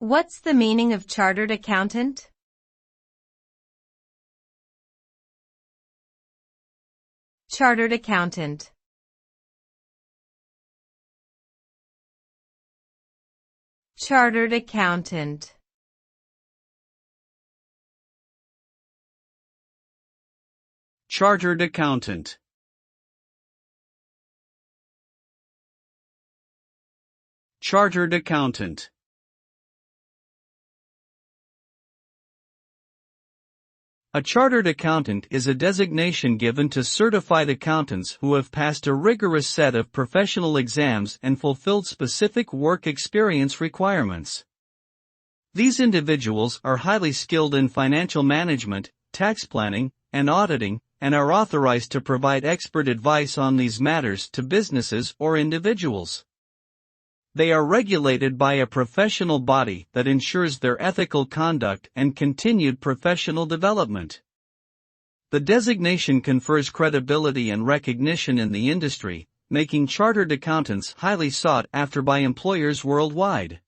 What's the meaning of chartered accountant? Chartered accountant. Chartered accountant. Chartered accountant. Chartered accountant. A chartered accountant is a designation given to certified accountants who have passed a rigorous set of professional exams and fulfilled specific work experience requirements. These individuals are highly skilled in financial management, tax planning, and auditing, and are authorized to provide expert advice on these matters to businesses or individuals. They are regulated by a professional body that ensures their ethical conduct and continued professional development. The designation confers credibility and recognition in the industry, making chartered accountants highly sought after by employers worldwide.